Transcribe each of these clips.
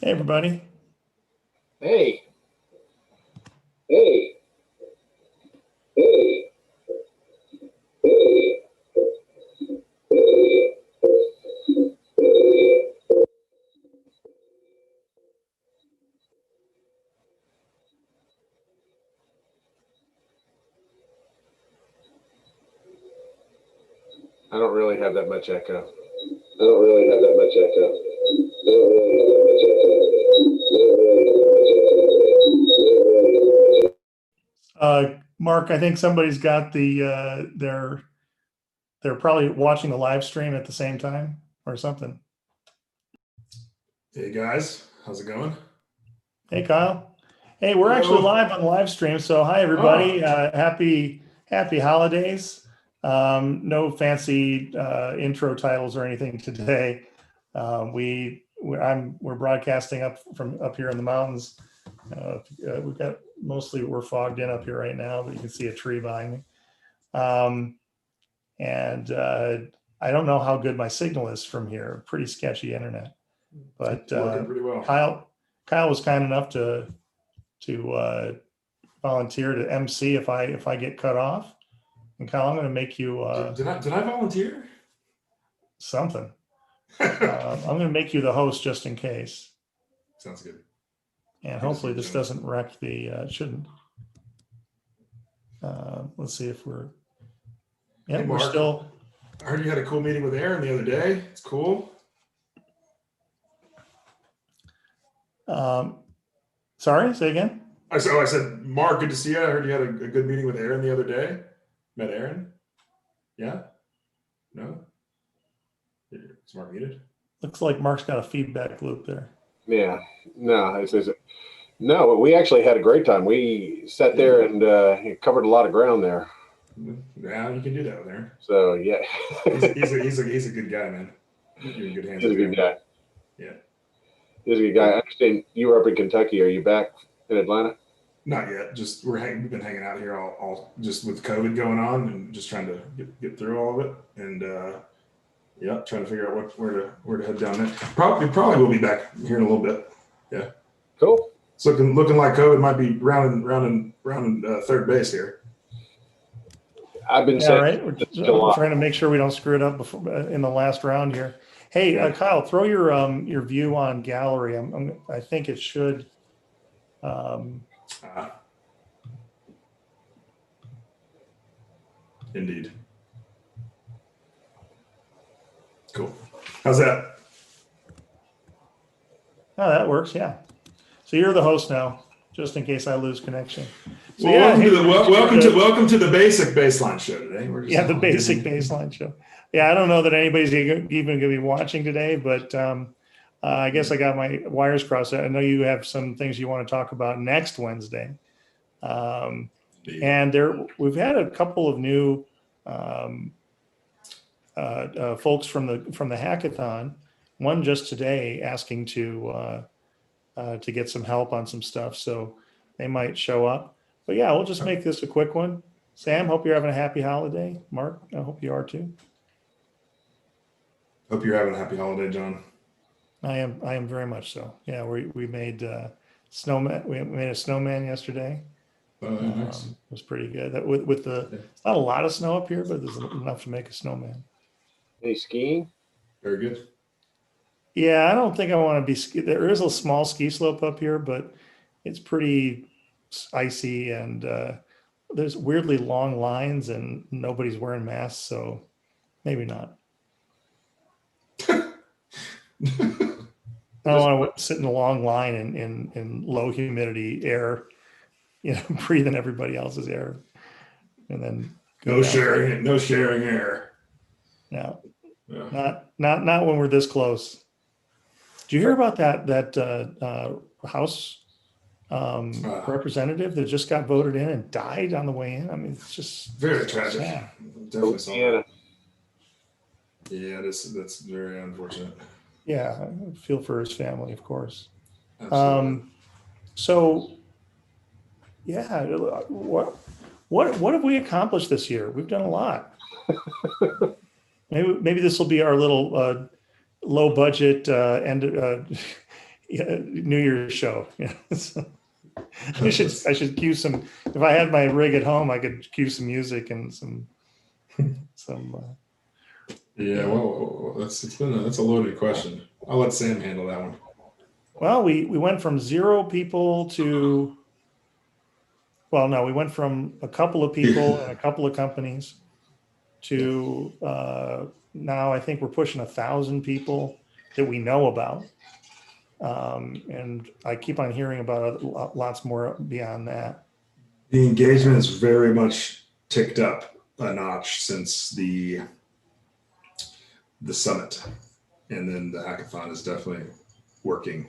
Hey, everybody. Hey. Hey. Hey. I don't really have that much echo. I don't really have that much echo. I don't really have that much echo. I don't really have that much echo. Mark, I think somebody's got they're probably watching the live stream at the same time or something. Hey guys, how's it going? Hey, Kyle. Hey, we're actually live on the live stream. So hi, everybody. Happy holidays. No fancy intro titles or anything today. We're broadcasting up here in the mountains. We're fogged in up here right now, but you can see a tree behind me. I don't know how good my signal is from here. Pretty sketchy internet, but working pretty well. Kyle was kind enough to volunteer to MC if I get cut off. And Kyle, I'm going to make you. Did I volunteer? Something. I'm going to make you the host just in case. Sounds good. And hopefully this doesn't wreck the. It shouldn't. Let's see if we're. Yeah, hey, we're still. I heard you had a cool meeting with Aaron the other day. It's cool. Sorry, say again. I said, Mark, good to see you. I heard you had a good meeting with Aaron the other day. Met Aaron? Yeah? No? Is Mark muted? Looks like Mark's got a feedback loop there. Yeah. No, we actually had a great time. We sat there and covered a lot of ground there. Yeah, you can do that with Aaron. So yeah. he's a good guy, man. You're in good hands. He's a good guy. Yeah. He's a good guy. I understand you were up in Kentucky. Are you back in Atlanta? Not yet. Just we've been hanging out here all just with COVID going on and just trying to get through all of it. And trying to figure out where to head down there. Probably will be back here in a little bit. Yeah. Cool. It's looking like COVID might be rounding third base here. I've been saying, right. We're trying to make sure we don't screw it up in the last round here. Hey, Kyle, throw your view on gallery. I think it should. Indeed. Cool. How's that? Oh, that works. Yeah. So you're the host now, just in case I lose connection. So welcome to the basic baseline show today. The basic baseline show. Yeah, I don't know that anybody's even going to be watching today, but I guess I got my wires crossed. I know you have some things you want to talk about next Wednesday. And we've had a couple of new folks from the hackathon. One just today asking to get some help on some stuff, so they might show up. But yeah, we'll just make this a quick one. Sam, hope you're having a happy holiday. Mark, I hope you are too. Hope you're having a happy holiday, John. I am very much so. Yeah, we made snowman. We made a snowman yesterday. Oh, nice. It was pretty good. That with the it's not a lot of snow up here, but there's enough to make a snowman. Any skiing? Very good. Yeah, I don't think I want to be. There is a small ski slope up here, but it's pretty icy and there's weirdly long lines and nobody's wearing masks, so maybe not. I don't want to sit in a long line in low humidity air, breathing everybody else's air, and then no sharing air. No, not when we're this close. Do you hear about that House representative that just got voted in and died on the way in? I mean, it's just very tragic. Sad. Definitely saw that. Yeah, that's very unfortunate. Yeah, I feel for his family, of course. Absolutely. So, yeah, what have we accomplished this year? We've done a lot. Maybe this will be our little low budget Yeah, New Year's show. Yeah. So I should cue some. If I had my rig at home, I could cue some music and some. Yeah, well, that's a loaded question. I'll let Sam handle that one. Well, we went from 0 people to. Well, no, we went from a couple of people and a couple of companies to now I think we're pushing 1,000 people that we know about. And I keep on hearing about lots more beyond that. The engagement is very much ticked up a notch since the summit, and then the hackathon is definitely working.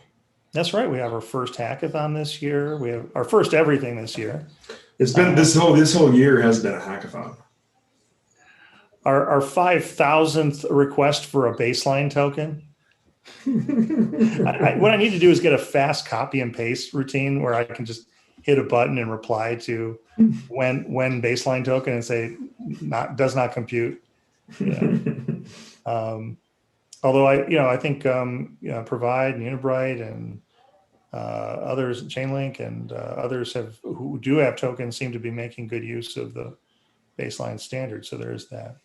That's right. We have our first hackathon this year. We have our first everything this year. It's been this whole year has been a hackathon. Our 5,000th request for a baseline token. What I need to do is get a fast copy and paste routine where I can just hit a button and reply to when baseline token and say does not compute. Yeah. Although I think Provide and Unibright and others, Chainlink and others who do have tokens seem to be making good use of the baseline standard. So there is that.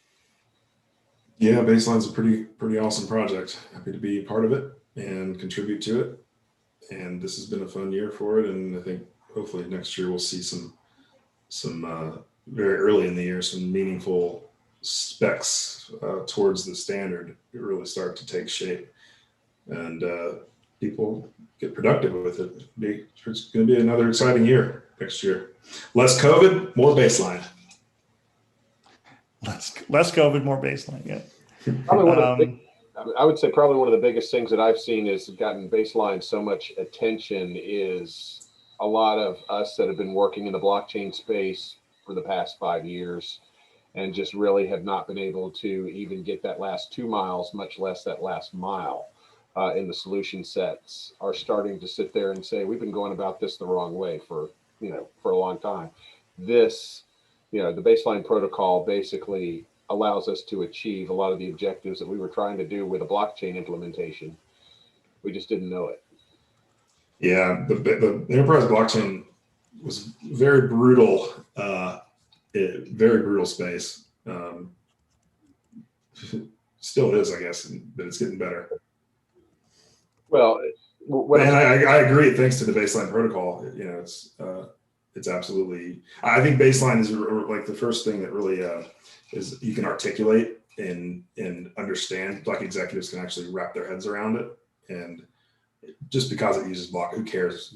Yeah, Baseline's a pretty awesome project. Happy to be part of it and contribute to it. And this has been a fun year for it. And I think hopefully next year we'll see some very early in the year, some meaningful specs towards the standard really start to take shape, and people get productive with it. It's going to be another exciting year next year. Less COVID, more baseline. Less COVID, more baseline. Yeah. Probably I would say probably one of the biggest things that I've seen is gotten baseline so much attention is a lot of us that have been working in the blockchain space for the past 5 years and just really have not been able to even get that last 2 miles, much less that last mile in the solution sets, are starting to sit there and say, we've been going about this the wrong way for a long time. This, the baseline protocol basically allows us to achieve a lot of the objectives that we were trying to do with a blockchain implementation. We just didn't know it. Yeah, the enterprise blockchain was very brutal, very brutal space. Still is, I guess, but it's getting better. Well, and I agree. Thanks to the baseline protocol, it's absolutely. I think baseline is like the first thing that really is you can articulate and understand. Like executives can actually wrap their heads around it, and just because it uses who cares?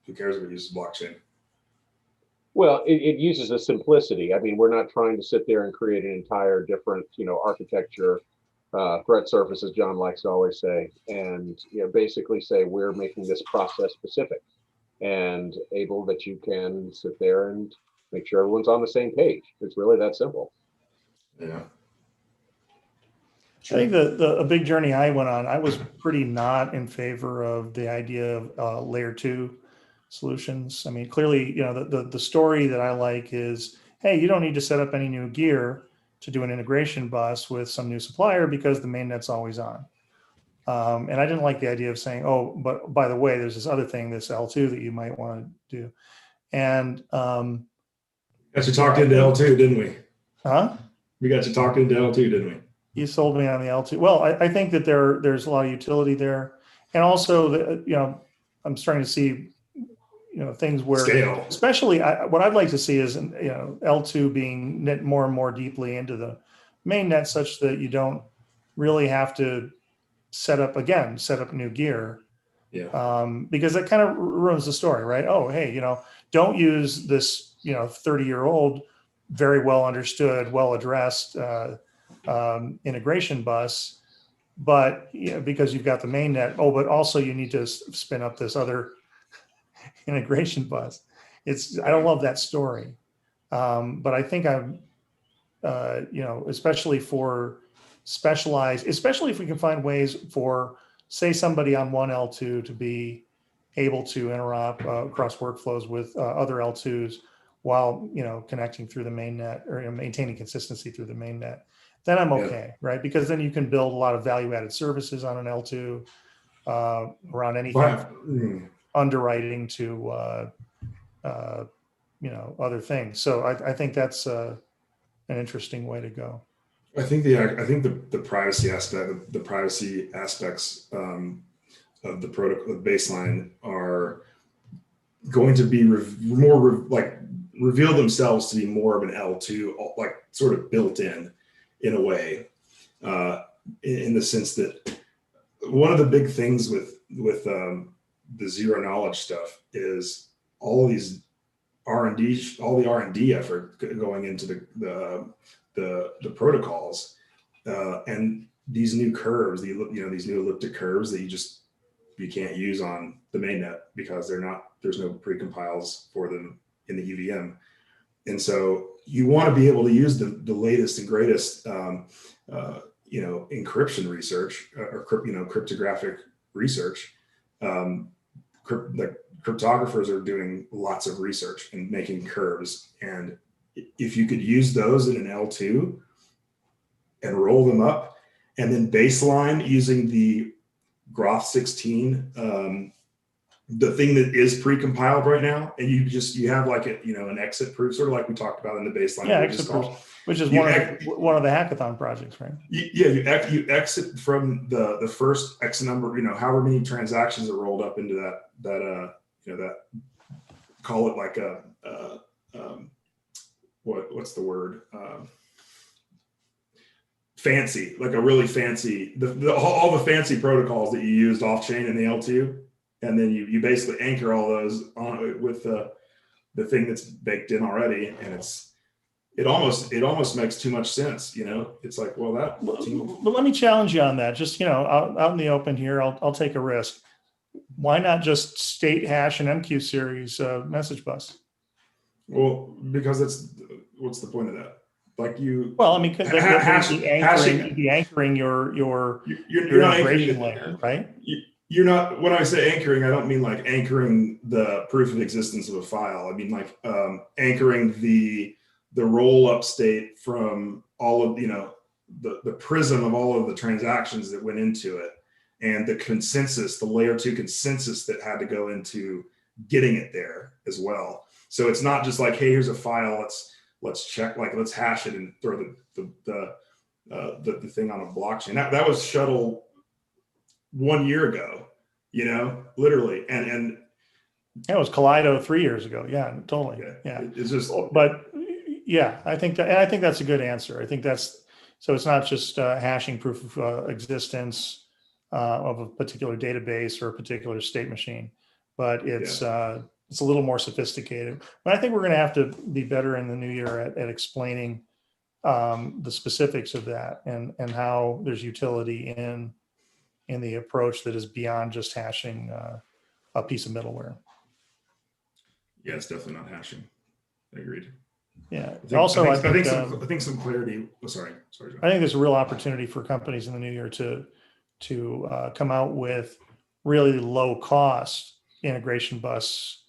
Who cares if it uses blockchain? Well, it uses a simplicity. I mean, we're not trying to sit there and create an entire different, architecture, threat surface, as John likes to always say, and basically say we're making this process specific and able that you can sit there and make sure everyone's on the same page. It's really that simple. Yeah. I think a big journey I went on, I was pretty not in favor of the idea of layer 2 solutions. I mean, clearly, the story that I like is, hey, you don't need to set up any new gear to do an integration bus with some new supplier because the mainnet's always on. And I didn't like the idea of saying, oh, but by the way, there's this other thing, this L2 that you might want to do. And got you talked into L2, didn't we? Huh? We got you talked into L2, didn't we? You sold me on the L2. Well, I think that there's a lot of utility there, and also I'm starting to see things where scale. Especially what I'd like to see is L2 being knit more and more deeply into the main net, such that you don't really have to set up new gear. Yeah. Because that kind of ruins the story, right? Oh, hey, don't use this 30-year-old, very well understood, well addressed integration bus, but because you've got the main net. Oh, but also you need to spin up this other integration bus. I don't love that story, but I think I'm, especially for specialized, especially if we can find ways for, say, somebody on one L2 to be able to interop across workflows with other L2s while connecting through the main net or maintaining consistency through the main net. Then I'm okay, right? Because then you can build a lot of value-added services on an L2. around anything underwriting to other things. So I think that's an interesting way to go. I think the privacy aspect, the privacy aspects of the protocol, the baseline, are going to be reveal themselves to be more of an L2, like sort of built in a way, in the sense that one of the big things with the zero knowledge stuff is all these R&D, all the R&D effort going into the protocols, and these new curves, these new elliptic curves that you can't use on the mainnet because there's no precompiles for them in the EVM. And so you want to be able to use the latest and greatest encryption research, or cryptographic research. The cryptographers are doing lots of research and making curves, and if you could use those in an L2 and roll them up and then baseline using the Groth 16, the thing that is precompiled right now, and you have like an exit proof, sort of like we talked about in the baseline. Yeah, exit proof, which is one of the hackathon projects, right? You exit from the first X number, however many transactions are rolled up into that call it like what's the word? Fancy, like a really fancy, all the fancy protocols that you used off chain in the L2, and then you basically anchor all those on with the thing that's baked in already, and it almost makes too much sense. It's like, well, but let me challenge you on that. Just out in the open here, I'll take a risk. Why not just state hash and MQ series message bus? Well, because what's the point of that? Like anchoring your integration layer, right? You're not. When I say anchoring, I don't mean like anchoring the proof of existence of a file. I mean like anchoring the roll up state from all of the prism of all of the transactions that went into it, and the consensus, the layer 2 consensus that had to go into getting it there as well. So it's not just like, hey, here's a file, let's check, like let's hash it and throw the thing on a blockchain. That was Shuttle 1 year ago, literally, and it was Kaleido 3 years ago. Yeah, totally. Yeah. It's just, but yeah, I think that's a good answer. I think so it's not just hashing proof of existence of a particular database or a particular state machine, but it's a little more sophisticated. But I think we're going to have to be better in the new year at explaining the specifics of that and how there's utility in the approach that is beyond just hashing a piece of middleware. Yeah, it's definitely not hashing. Agreed. Yeah. I think some clarity. Oh, sorry. I think there's a real opportunity for companies in the new year to come out with really low cost integration bus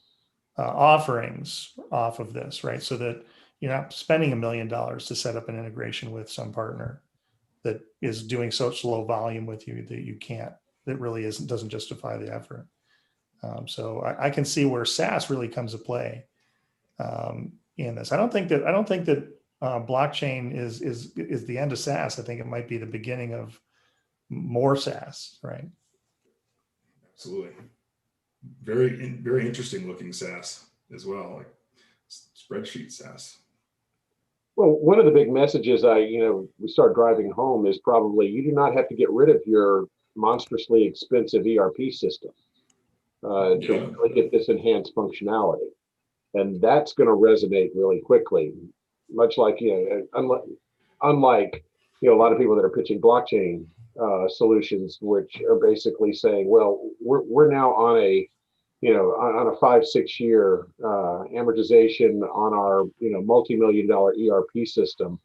offerings off of this, right? So that you're not spending $1 million to set up an integration with some partner that is doing such low volume with you that really doesn't justify the effort. So I can see where SaaS really comes to play in this. I don't think that blockchain is the end of SaaS. I think it might be the beginning of more SaaS, right? Absolutely. Very, very interesting looking SaaS as well, like spreadsheet SaaS. Well, one of the big messages we start driving home is probably you do not have to get rid of your monstrously expensive ERP system to really get this enhanced functionality. And that's going to resonate really quickly, much like, unlike a lot of people that are pitching blockchain solutions, which are basically saying, well, we're now on a 5-6 year amortization on our multi-million-dollar ERP system,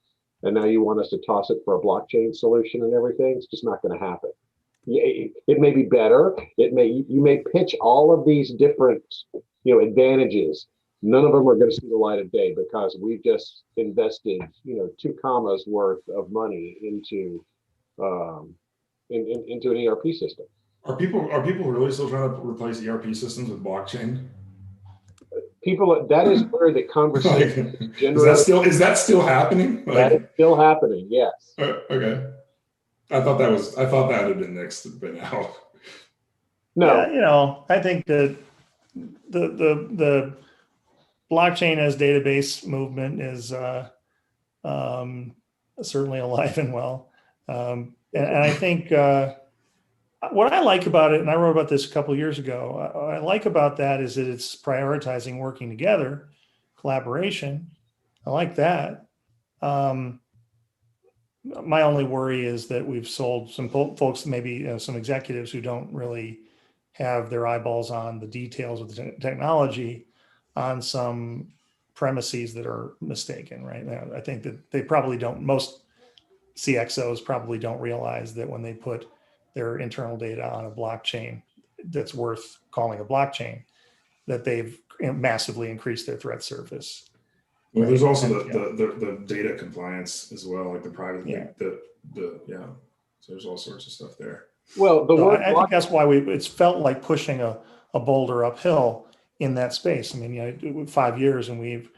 and now you want us to toss it for a blockchain solution and everything. It's just not going to happen. It may be better. You may pitch all of these different advantages. None of them are going to see the light of day because we've just invested 2 commas worth of money into an ERP system. Are people really still trying to replace ERP systems with blockchain? People, that is where the conversation Like, generally, is that still happening? that is Like, still happening. Yes. okay. I thought that had been next by now. No. Yeah, I think that the blockchain as database movement is um, certainly alive and well. And I think what I like about it, and I wrote about this a couple of years ago, what I like about that is that it's prioritizing working together, collaboration. I like that. Um, my only worry is that we've sold some folks, maybe some executives who don't really have their eyeballs on the details of the technology on some premises that are mistaken, right? Now, I think that they probably don't, most CXOs probably don't realize that when they put their internal data on a blockchain that's worth calling a blockchain, that they've massively increased their threat surface. Well, Right. there's also And, the data compliance as well, like the private, Yeah. yeah. So there's all sorts of stuff there. Well, the So word I think that's why it's felt like pushing a boulder uphill in that space. I mean, 5 years and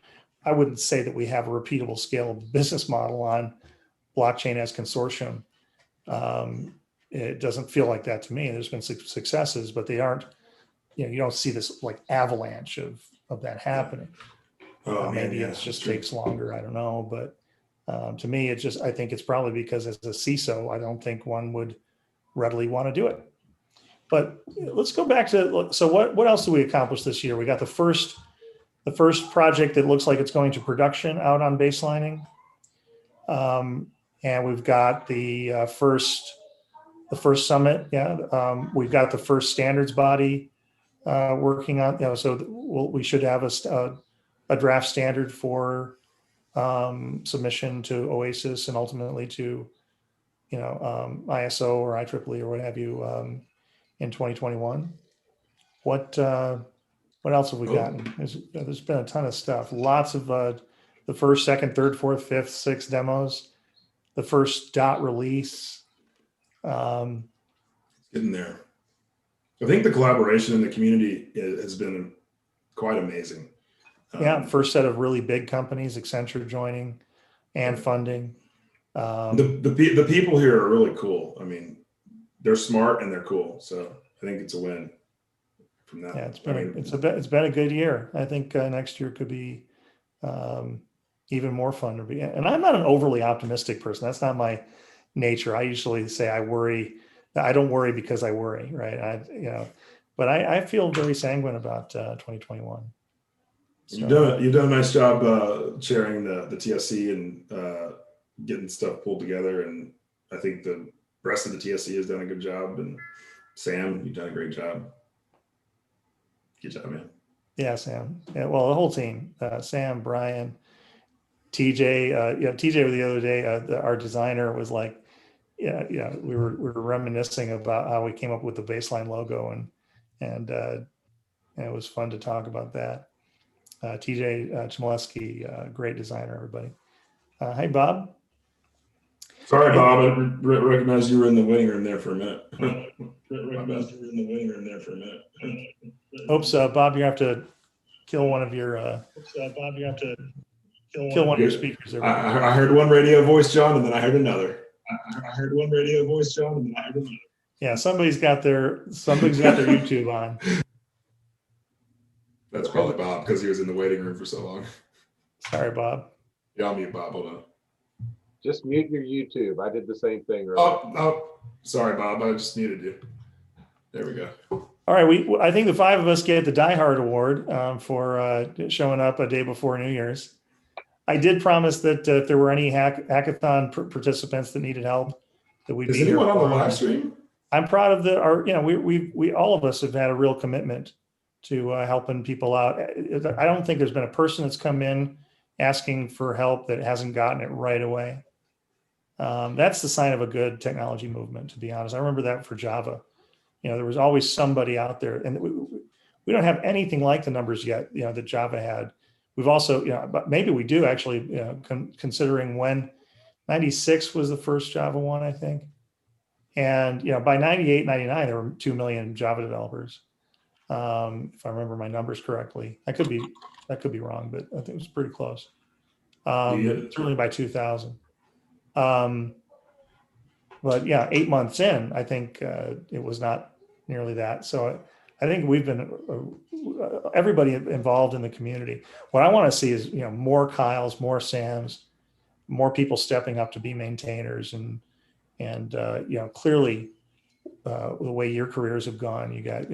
I wouldn't say that we have a repeatable scalable business model on blockchain as consortium. It doesn't feel like that to me. There's been successes, but they aren't, you don't see this like avalanche of that happening. Oh, man, Maybe yeah, it just true. takes longer. I don't know. But to me, I think it's probably because as a CISO, I don't think one would readily want to do it. But let's go back to, so what else did we accomplish this year? We got the first project that looks like it's going to production out on baselining. And we've got the first summit. Yeah. We've got the first standards body working on, so we should have a draft standard for submission to OASIS and ultimately to, ISO or IEEE or what have you in 2021. What else have we gotten? There's been a ton of stuff. Lots of the first, second, third, fourth, fifth, sixth demos. The first dot release. Getting there. I think the collaboration in the community has been quite amazing. Yeah, first set of really big companies, Accenture joining and funding. The people here are really cool. I mean, they're smart and they're cool. So I think it's a win from that. Yeah, it's been a good year. I think next year could be even more fun to be. And I'm not an overly optimistic person. That's not my nature. I usually say I worry. I don't worry because I worry, right? But I feel very sanguine about 2021. So, you've done a nice job chairing the TSC and getting stuff pulled together. And I think the rest of the TSC has done a good job. And Sam, you've done a great job. Good job, man. Yeah, Sam. Yeah, well, the whole team, Sam, Brian, TJ, TJ the other day, our designer was like, we were reminiscing about how we came up with the baseline logo and it was fun to talk about that. TJ Chmielewski, great designer, everybody. Hey, Bob. Sorry, Bob. I recognize you were in the waiting room there for a minute. Oops, Bob, you have to kill one of your speakers there. I heard one radio voice, John, and then I heard another. Yeah, somebody's got their YouTube on. That's probably Bob because he was in the waiting room for so long. Sorry, Bob. Yeah, I'll mute Bob. Hold on. Just mute your YouTube. I did the same thing earlier. Oh, sorry, Bob. I just muted you. There we go. All right, I think the five of us get the Die Hard Award for showing up a day before New Year's. I did promise that if there were any hackathon participants that needed help, that we'd be here. Is anyone on the live stream? I'm proud of we all of us have had a real commitment to helping people out. I don't think there's been a person that's come in asking for help that hasn't gotten it right away. That's the sign of a good technology movement, to be honest. I remember that for Java. There was always somebody out there, and we don't have anything like the numbers yet, that Java had. We've also, but maybe we do actually, considering when 96 was the first Java one, I think. And, by 98, 99, there were 2 million Java developers. If I remember my numbers correctly, that could be wrong, but I think it was pretty close. Certainly by 2000. But yeah, 8 months in, I think it was not nearly that. So I think we've been everybody involved in the community. What I want to see is more Kyles, more Sams, more people stepping up to be maintainers, and clearly the way your careers have gone, you got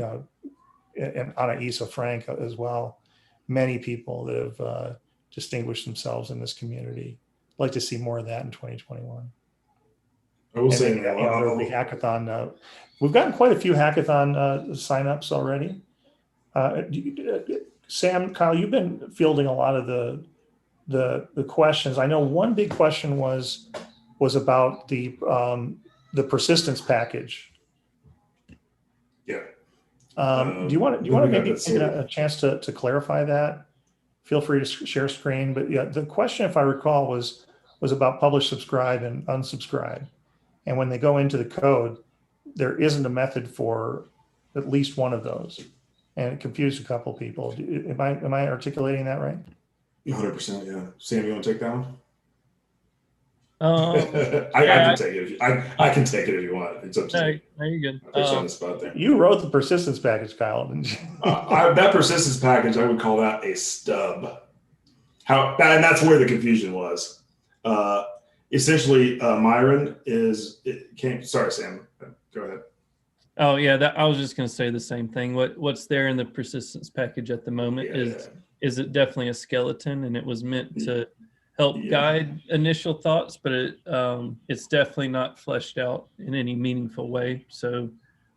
and Anna Isa Frank as well, many people that have distinguished themselves in this community. I'd like to see more of that in 2021. I will say, there'll be hackathon. We've gotten quite a few hackathon signups already. Sam, Kyle, you've been fielding a lot of the questions. I know one big question was about the persistence package. Yeah. Do you want to maybe take a chance to clarify that? Feel free to share screen. But yeah, the question, if I recall, was about publish, subscribe, and unsubscribe. And when they go into the code, there isn't a method for at least one of those, and it confused a couple people. Am I articulating that right? 100%. Yeah. Sam, you want to take that one? I can take it. I can take it if you want. It's up to you. No, you're good. I put you on the spot there. You wrote the persistence package, Kyle, didn't you? That persistence package, I would call that a stub. And that's where the confusion was. Essentially, Myron sorry, Sam, go ahead. Oh yeah, I was just going to say the same thing. What's there in the persistence package at the moment is it definitely a skeleton, and it was meant to help guide initial thoughts, but it's definitely not fleshed out in any meaningful way. So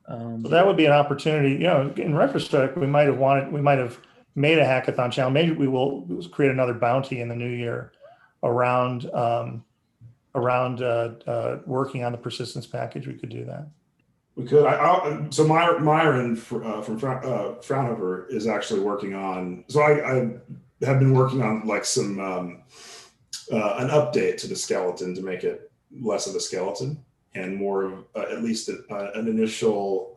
that would be an opportunity. In retrospect, we might have made a hackathon challenge. Maybe we will create another bounty in the new year around working on the persistence package. We could do that. We could. So Myron from Fraunhofer is actually working on. So I have been working on like some an update to the skeleton to make it less of a skeleton and more of at least an initial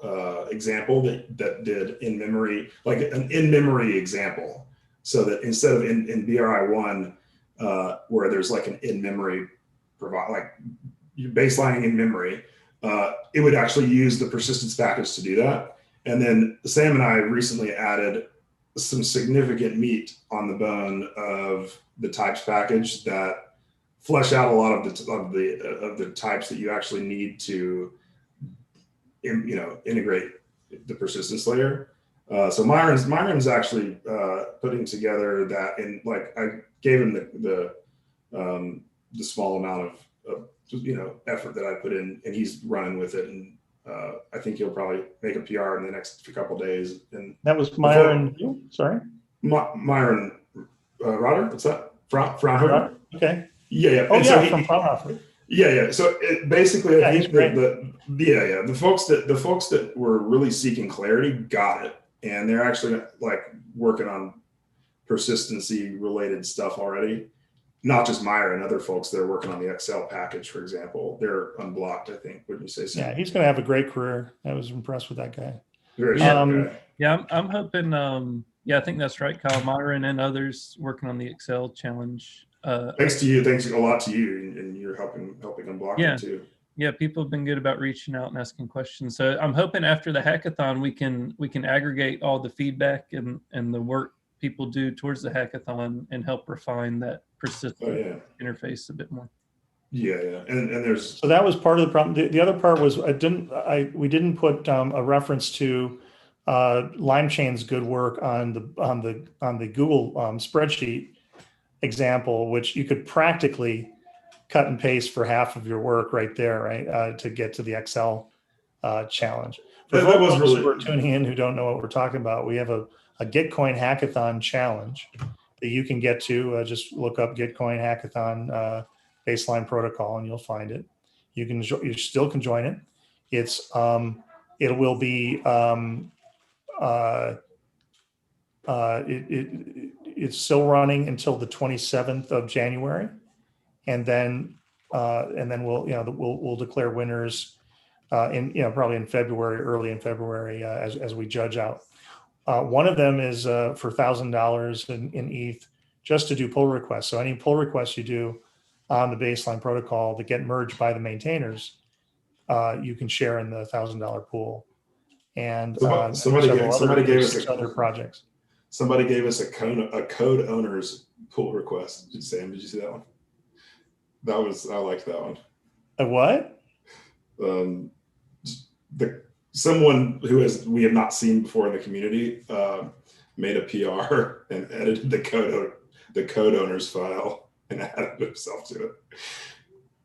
example that did in memory, like an in memory example, so that instead of in BRI1 where there's like an in memory like baselining in memory, it would actually use the persistence package to do that. And then Sam and I recently added some significant meat on the bone of the types package that flesh out a lot of the types that you actually need to integrate the persistence layer. So Myron's actually putting together that, and like I gave him the small amount of effort that I put in, and he's running with it, and I think he'll probably make a PR in the next couple of days. And that was Myron. Sorry, Myron Rotter. What's that? Fraunhofer. Okay. Yeah. Oh, and yeah, from Fraunhofer. Yeah. So basically, I think the folks that were really seeking clarity got it, and they're actually like working on persistency related stuff already. Not just Myron, other folks that are working on the Excel package, for example, they're unblocked, I think. Wouldn't you say so? Yeah, he's going to have a great career. I was impressed with that guy. Very sharp guy. Yeah, I'm hoping. I think that's right, Kyle. Myron and others working on the Excel challenge. Thanks to you. Thanks a lot to you, and you're helping unblock them too. Yeah, people have been good about reaching out and asking questions. So I'm hoping after the hackathon we can aggregate all the feedback and the work people do towards the hackathon and help refine that persistent interface a bit more. Yeah. And there's so that was part of the problem. The other part was we didn't put a reference to LimeChain's good work on the Google spreadsheet example, which you could practically cut and paste for half of your work right there, right, to get to the Excel challenge. For those who are tuning in who don't know what we're talking about, we have a Gitcoin hackathon challenge that you can get to. Just look up Gitcoin hackathon baseline protocol and you'll find it. You still can join it. It will be it's still running until the 27th of January, and then we'll declare winners probably in February, early in February, as we judge out. One of them is for $1,000 in ETH just to do pull requests. So any pull requests you do on the baseline protocol that get merged by the maintainers, you can share in the $1,000 pool. And Somebody gave us six other projects. Somebody gave us a code owners pull request. Sam, did you see that one? I liked that one. A what? Someone we have not seen before in the community made a PR and edited the code owners file and added himself to it.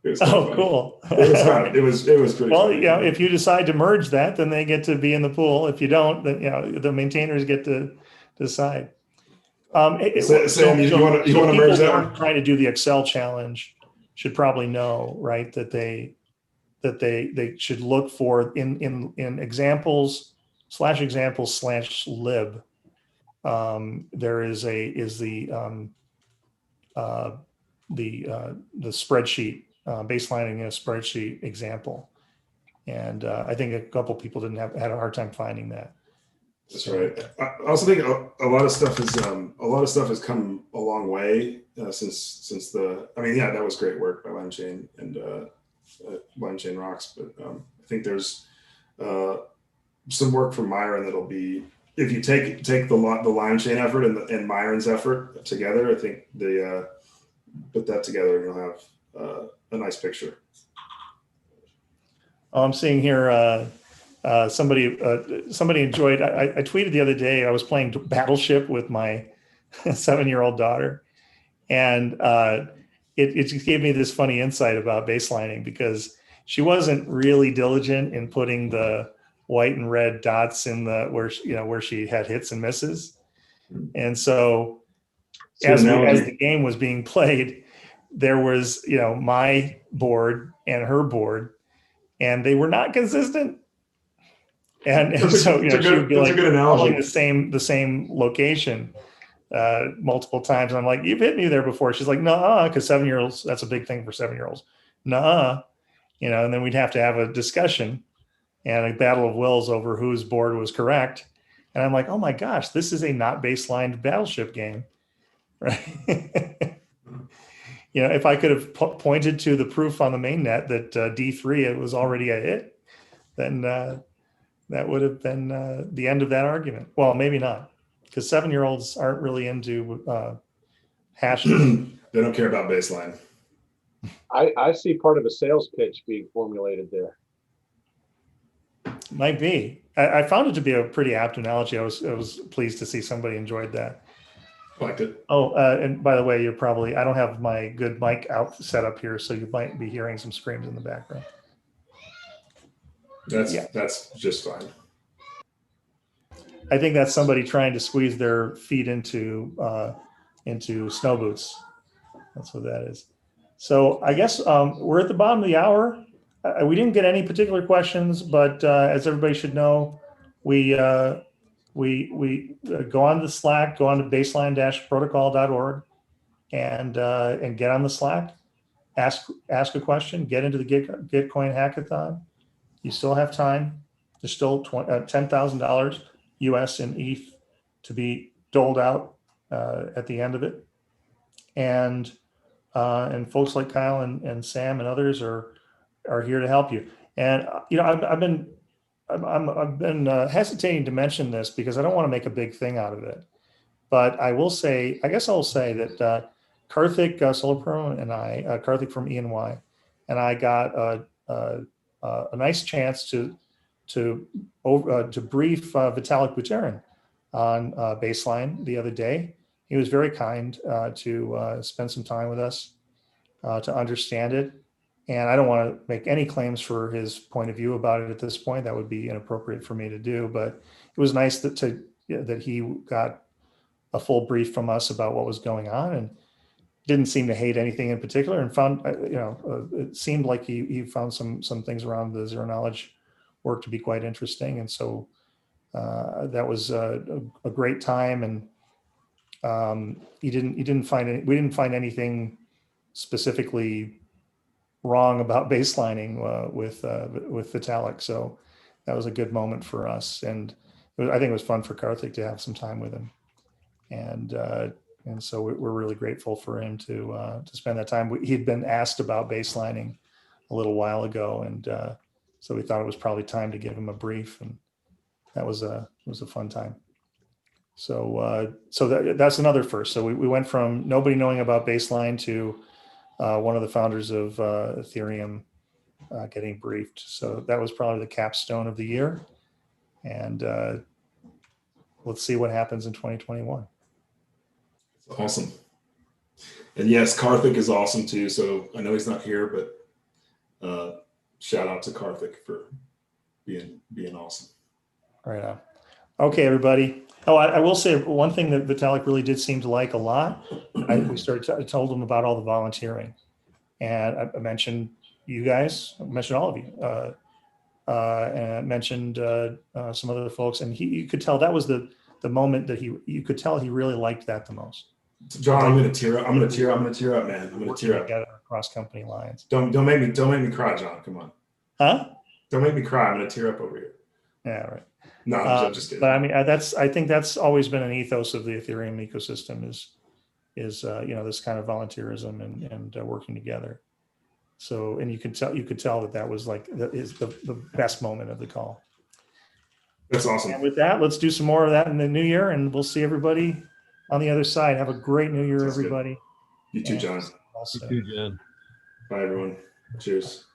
It was cool. It was pretty well, funny. If you decide to merge that, then they get to be in the pool. If you don't, then the maintainers get to decide. Sam, you want to merge that one? Trying to do the Excel challenge should probably know, right, that they should look for in examples/lib. There is the spreadsheet, baselining a spreadsheet example, and I think a couple people had a hard time finding that. That's right. I also think a lot of stuff has come a long way since that was great work by LimeChain and LimeChain Rocks, but I think there's some work from Myron that'll be, if you take the LimeChain effort and Myron's effort together, I think they put that together and you'll have a nice picture. Oh, I'm seeing here somebody enjoyed. I tweeted the other day. I was playing Battleship with my 7-year-old daughter, and it just gave me this funny insight about baselining because she wasn't really diligent in putting the white and red dots in where she had hits and misses, and so as the game was being played, there was my board and her board, and they were not consistent. And so she would be like calling the same location multiple times. And I'm like, you've hit me there before. She's like, nah, because 7-year-olds, that's a big thing for 7-year-olds. Nah, and then we'd have to have a discussion and a battle of wills over whose board was correct. And I'm like, oh my gosh, this is a not baselined Battleship game, right? If I could have pointed to the proof on the mainnet that D3 it was already a hit, then that would have been the end of that argument. Well, maybe not, because 7-year-olds aren't really into hashes. They don't care about baseline. I see part of a sales pitch being formulated there. Might be. I found it to be a pretty apt analogy. I was pleased to see somebody enjoyed that. Liked it. Oh, and by the way, I don't have my good mic out set up here, so you might be hearing some screams in the background. That's just fine. I think that's somebody trying to squeeze their feet into snow boots. That's what that is. So I guess we're at the bottom of the hour. We didn't get any particular questions, but as everybody should know, we go on the Slack, go on to baseline-protocol.org and get on the Slack, ask a question, get into the Gitcoin hackathon. You still have time. There's still $10,000 US in ETH to be doled out at the end of it. And folks like Kyle and Sam and others are here to help you. And I've been hesitating to mention this because I don't want to make a big thing out of it. But I will say, I guess I'll say that Karthik Solarpro and I, Karthik from ENY, and I got a nice chance to brief Vitalik Buterin on Baseline the other day. He was very kind to spend some time with us to understand it. And I don't want to make any claims for his point of view about it at this point. That would be inappropriate for me to do. But it was nice that he got a full brief from us about what was going on, and didn't seem to hate anything in particular, and found it seemed like he found some things around the zero knowledge work to be quite interesting. And so that was a great time. And we didn't find anything specifically wrong about baselining with Vitalik. So that was a good moment for us, and I think it was fun for Karthik to have some time with him, and so we're really grateful for him to spend that time. He'd been asked about baselining a little while ago, and so we thought it was probably time to give him a brief, and that was a fun time. So that's another first. So we went from nobody knowing about Baseline to one of the founders of Ethereum getting briefed. So that was probably the capstone of the year, and let's see what happens in 2021. Awesome. And yes, Karthik is awesome too. So I know he's not here, but shout out to Karthik for being awesome. Right on. Okay, everybody. Oh, I will say one thing that Vitalik really did seem to like a lot. I told him about all the volunteering, and I mentioned you guys. I mentioned all of you, and I mentioned some other folks. And you could tell that was the moment that you could tell he really liked that the most. John, I'm gonna tear up. I'm gonna tear up, man. I'm gonna tear up. Together across company lines. Don't make me cry, John. Come on. Huh? Don't make me cry. I'm gonna tear up over here. Yeah, right. No, I'm just kidding. But I mean, I think that's always been an ethos of the Ethereum ecosystem is this kind of volunteerism and working together. So, and you could tell that was like the best moment of the call. That's awesome. And with that, let's do some more of that in the new year, and we'll see everybody on the other side. Have a great new year, Sounds good. everybody. You too, John. Also. You too, Jen. Bye, everyone. Cheers.